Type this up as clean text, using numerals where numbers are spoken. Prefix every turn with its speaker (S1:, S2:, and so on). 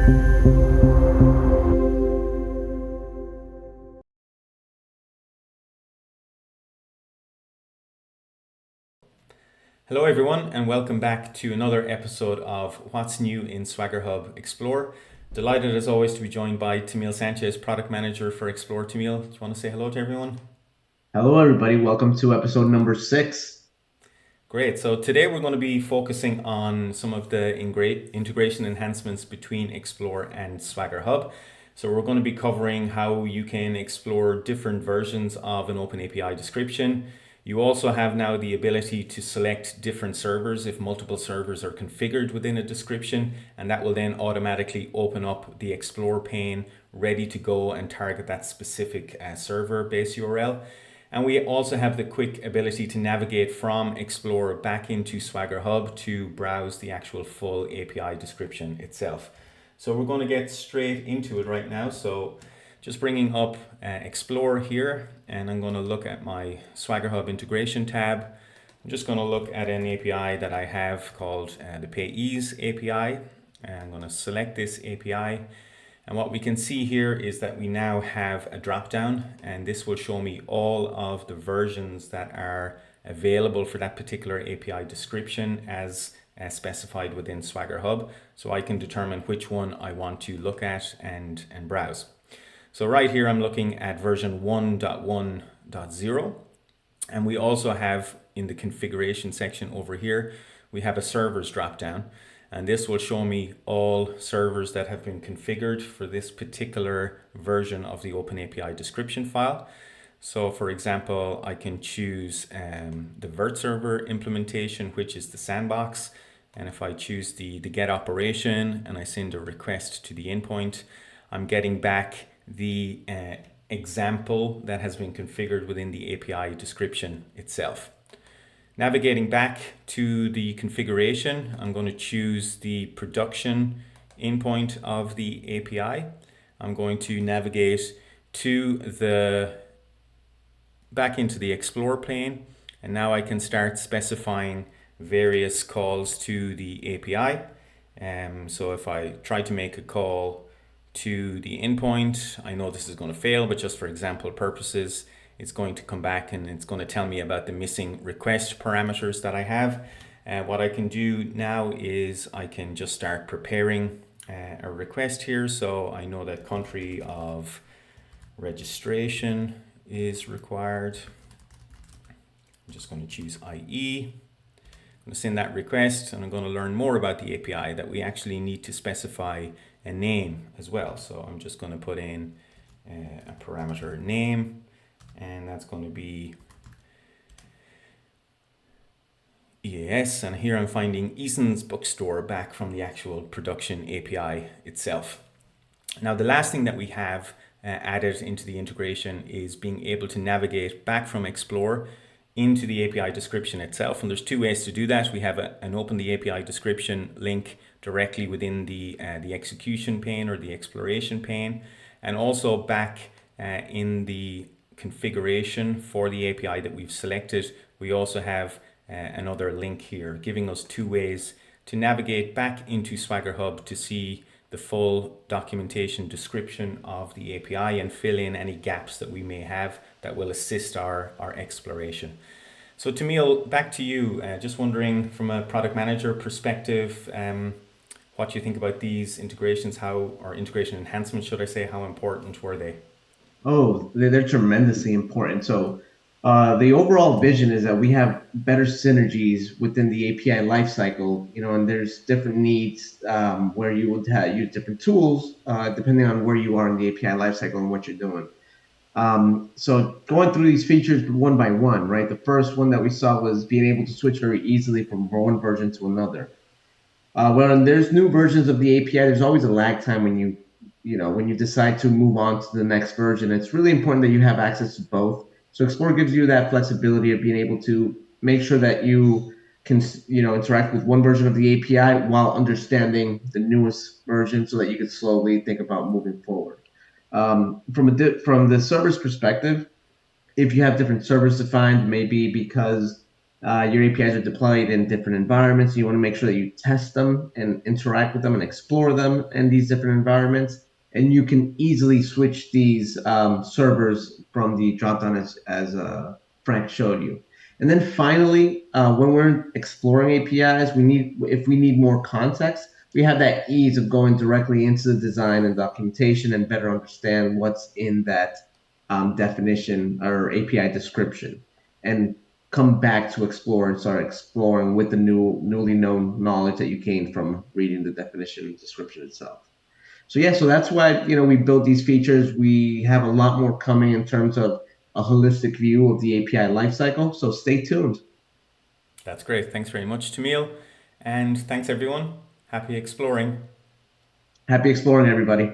S1: Hello, everyone, and welcome back to another episode of What's New in SwaggerHub Explore. Delighted as always to be joined by Temil Sanchez, Product Manager for Explore. Temil, do you want to say hello to everyone?
S2: Hello, everybody. Welcome to episode number 6.
S1: Great. So today we're going to be focusing on some of the integration enhancements between Explore and SwaggerHub. So we're going to be covering how you can explore different versions of an open API description. You also have now the ability to select different servers if multiple servers are configured within a description, and that will then automatically open up the Explore pane ready to go and target that specific server base URL. And we also have the quick ability to navigate from Explore back into SwaggerHub to browse the actual full API description itself. So we're going to get straight into it right now. So just bringing up Explore here, and I'm going to look at my SwaggerHub integration tab. I'm just going to look at an API that I have called the Payees API. And I'm going to select this API. And what we can see here is that we now have a drop down, and this will show me all of the versions that are available for that particular API description as specified within SwaggerHub. So I can determine which one I want to look at and browse. So right here, I'm looking at version 1.1.0. And we also have in the configuration section over here, we have a servers drop down. And this will show me all servers that have been configured for this particular version of the OpenAPI description file. So for example, I can choose the Vert server implementation, which is the sandbox. And if I choose the get operation and I send a request to the endpoint, I'm getting back the example that has been configured within the API description itself. Navigating back to the configuration, I'm going to choose the production endpoint of the API. I'm going to navigate to back into the Explore pane, and now I can start specifying various calls to the API. So if I try to make a call to the endpoint, I know this is going to fail, but just for example purposes, it's going to come back and it's going to tell me about the missing request parameters that I have. What I can do now is I can just start preparing a request here. So I know that country of registration is required. I'm just going to choose IE. I'm going to send that request, and I'm going to learn more about the API that we actually need to specify a name as well. So I'm just going to put in a parameter name, and that's going to be EAS. And here I'm finding Eason's Bookstore back from the actual production API itself. Now, the last thing that we have added into the integration is being able to navigate back from Explore into the API description itself. And there's two ways to do that. We have an open the API description link directly within the execution pane or the exploration pane, and also back in the configuration for the API that we've selected, we also have another link here giving us two ways to navigate back into SwaggerHub to see the full documentation description of the API and fill in any gaps that we may have that will assist our exploration. So Temil, back to you. Just wondering from a product manager perspective, what you think about these integrations, or integration enhancements, should I say, how important were they?
S2: Oh, they're tremendously important. So, the overall vision is that we have better synergies within the API lifecycle, and there's different needs where you would use different tools depending on where you are in the API lifecycle and what you're doing. So going through these features one by one, right? The first one that we saw was being able to switch very easily from one version to another. When there's new versions of the API, there's always a lag time when you decide to move on to the next version. It's really important that you have access to both. So Explore gives you that flexibility of being able to make sure that you can, interact with one version of the API while understanding the newest version, so that you can slowly think about moving forward. From the server's perspective, if you have different servers defined, maybe because Your APIs are deployed in different environments. You want to make sure that you test them and interact with them and explore them in these different environments. And you can easily switch these servers from the dropdown as Frank showed you. And then finally, when we're exploring APIs, if we need more context, we have that ease of going directly into the design and documentation and better understand what's in that definition or API description. And come back to explore and start exploring with the newly known knowledge that you gained from reading the definition and description itself. So yeah, so that's why we built these features. We have a lot more coming in terms of a holistic view of the API lifecycle. So stay tuned.
S1: That's great. Thanks very much, Temil. And thanks, everyone. Happy exploring.
S2: Happy exploring, everybody.